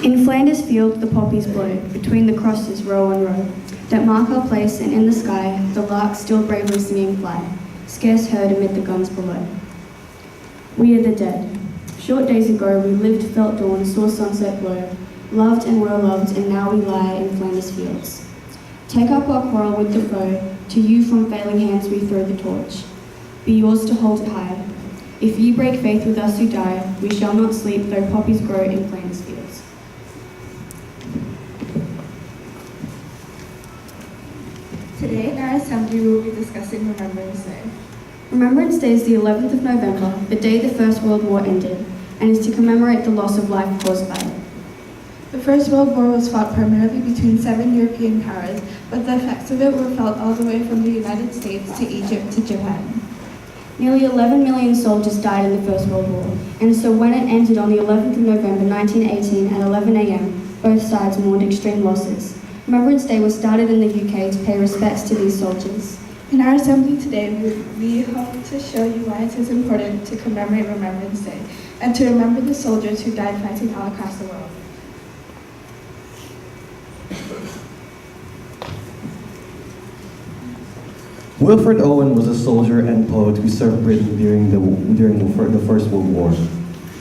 In Flanders field the poppies blow, between the crosses row on row, that mark our place, and in the sky the larks still bravely singing fly, scarce heard amid the guns below. We are the dead. Short days ago we lived, felt dawn, saw sunset glow, loved and were loved, and now we lie in Flanders fields. Take up our quarrel with the foe, to you from failing hands we throw the torch. Be yours to hold it high. If ye break faith with us who die, we shall not sleep though poppies grow in Flanders fields. Today in our assembly we will be discussing Remembrance Day. Remembrance Day is the 11th of November, the day the First World War ended, and is to commemorate the loss of life caused by it. The First World War was fought primarily between 7 European powers, but the effects of it were felt all the way from the United States to Egypt to Japan. Nearly 11 million soldiers died in the First World War, and so when it ended on the 11th of November 1918 at 11 a.m., both sides mourned extreme losses. Remembrance Day was started in the UK to pay respects to these soldiers. In our assembly today, we hope to show you why it is important to commemorate Remembrance Day and to remember the soldiers who died fighting all across the world. Wilfred Owen was a soldier and poet who served Britain during the First World War.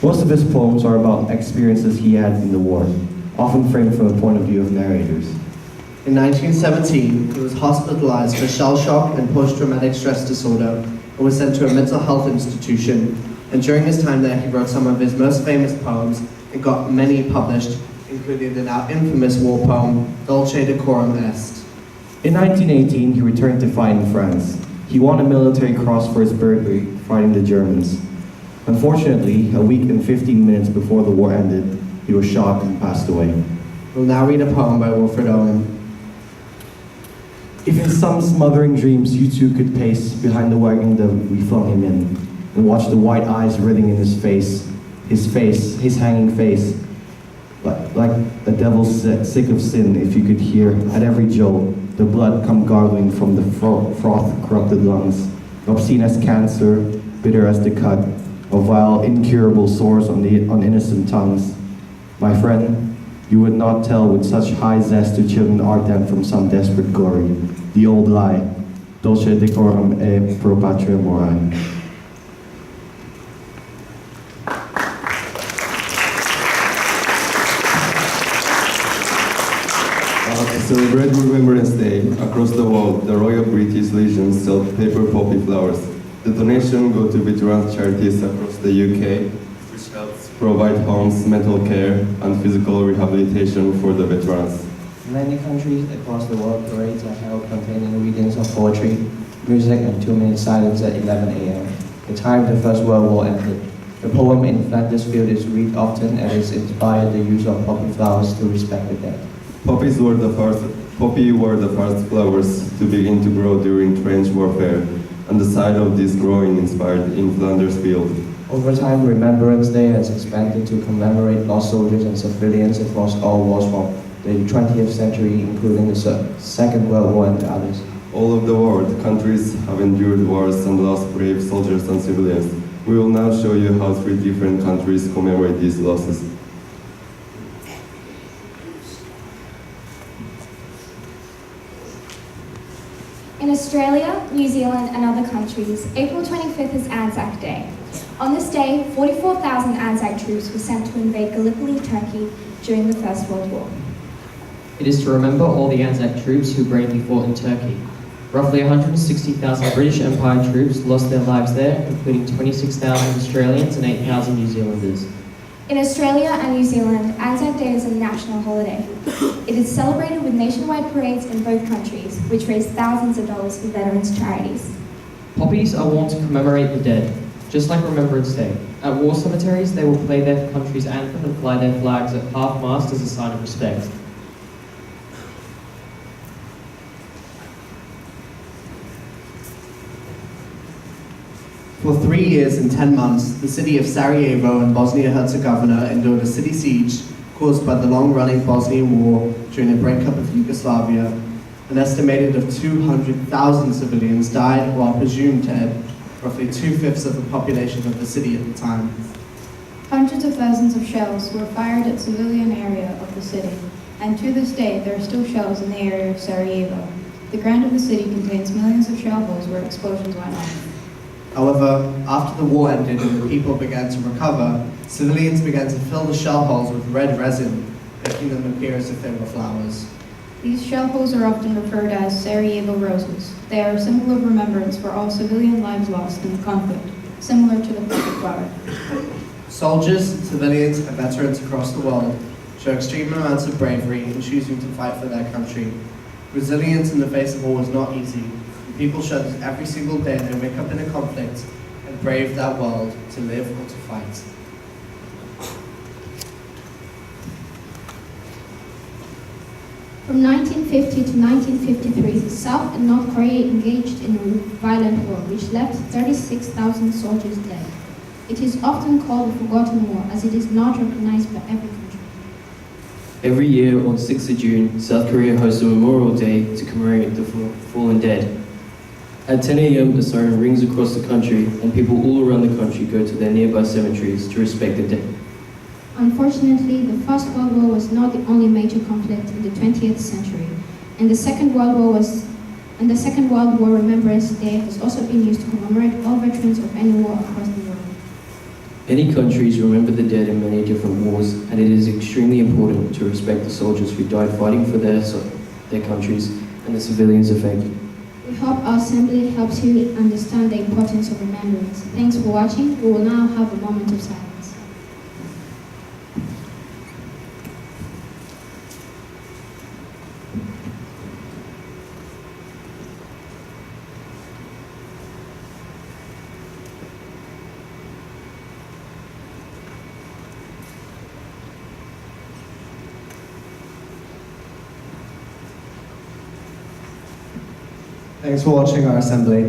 Most of his poems are about experiences he had in the war, often framed from the point of view of narrators. In 1917, he was hospitalized for shell shock and post-traumatic stress disorder and was sent to a mental health institution. And during his time there, he wrote some of his most famous poems and got many published, including the now infamous war poem, Dulce Decorum Est. In 1918, he returned to fight in France. He won a military cross for his bravery fighting the Germans. Unfortunately, a week and 15 minutes before the war ended, he was shot and passed away. We'll now read a poem by Wilfred Owen. If in some smothering dreams you too could pace behind the wagon that we flung him in, and watch the white eyes writhing in his hanging face, like a devil sick of sin, if you could hear at every jolt the blood come gargling from the froth-corrupted lungs, obscene as cancer, bitter as the cut, of vile, incurable sores on innocent tongues. My friend, you would not tell with such high zest to children ardent from some desperate glory, the old lie, dulce decorum e pro patria mori. To celebrate Remembrance Day, across the world, the Royal British Legion sold paper poppy flowers. The donation go to veterans charities across the UK, which helps provide homes, mental care, and physical rehabilitation for the veterans. In many countries across the world, parades are held containing readings of poetry, music, and 2-minute silence at 11 a.m., the time the First World War ended. The poem in Flanders Field is read often and has inspired the use of poppy flowers to respect the dead. Poppy were the first flowers to begin to grow during trench warfare, and the sight of this growing inspired in Flanders Field. Over time, Remembrance Day has expanded to commemorate lost soldiers and civilians across all wars from the 20th century, including the Second World War and others. All over the world, countries have endured wars and lost brave soldiers and civilians. We will now show you how 3 different countries commemorate these losses. In Australia, New Zealand and other countries, April 25th is Anzac Day. On this day, 44,000 Anzac troops were sent to invade Gallipoli, Turkey during the First World War. It is to remember all the Anzac troops who bravely fought in Turkey. Roughly 160,000 British Empire troops lost their lives there, including 26,000 Australians and 8,000 New Zealanders. In Australia and New Zealand, Anzac Day is a national holiday. It is celebrated with nationwide parades in both countries, which raise thousands of dollars for veterans' charities. Poppies are worn to commemorate the dead. just like Remembrance Day. At war cemeteries, they will play their country's anthem and fly their flags at half-mast as a sign of respect. For 3 years and 10 months, the city of Sarajevo in Bosnia-Herzegovina endured a city siege caused by the long-running Bosnian War during the breakup of Yugoslavia. An estimated of 200,000 civilians died, while presumed dead, roughly 2/5 of the population of the city at the time. Hundreds of thousands of shells were fired at civilian area of the city, and to this day there are still shells in the area of Sarajevo. The ground of the city contains millions of shell holes where explosions went off. However, after the war ended and the people began to recover, civilians began to fill the shell holes with red resin, making them appear as if they were flowers. These shell holes are often referred as Sarajevo roses. They are a symbol of remembrance for all civilian lives lost in the conflict, similar to the poppy flower. Soldiers, civilians, and veterans across the world show extreme amounts of bravery in choosing to fight for their country. Resilience in the face of war is not easy. People show this every single day they wake up in a conflict and brave that world to live or to fight. From 1950 to 1953, South and North Korea engaged in a violent war which left 36,000 soldiers dead. It is often called the Forgotten War as it is not recognized by every country. Every year on 6th of June, South Korea hosts a Memorial Day to commemorate the fallen dead. At 10 a.m., the siren rings across the country and people all around the country go to their nearby cemeteries to respect the dead. Unfortunately, the First World War was not the only major conflict in the 20th century, and the Second World War Remembrance Day has also been used to commemorate all veterans of any war across the world. Many countries remember the dead in many different wars, and it is extremely important to respect the soldiers who died fighting for their countries and the civilians affected. We hope our assembly helps you understand the importance of remembrance. Thanks for watching. We will now have a moment of silence. Thanks for watching our assembly.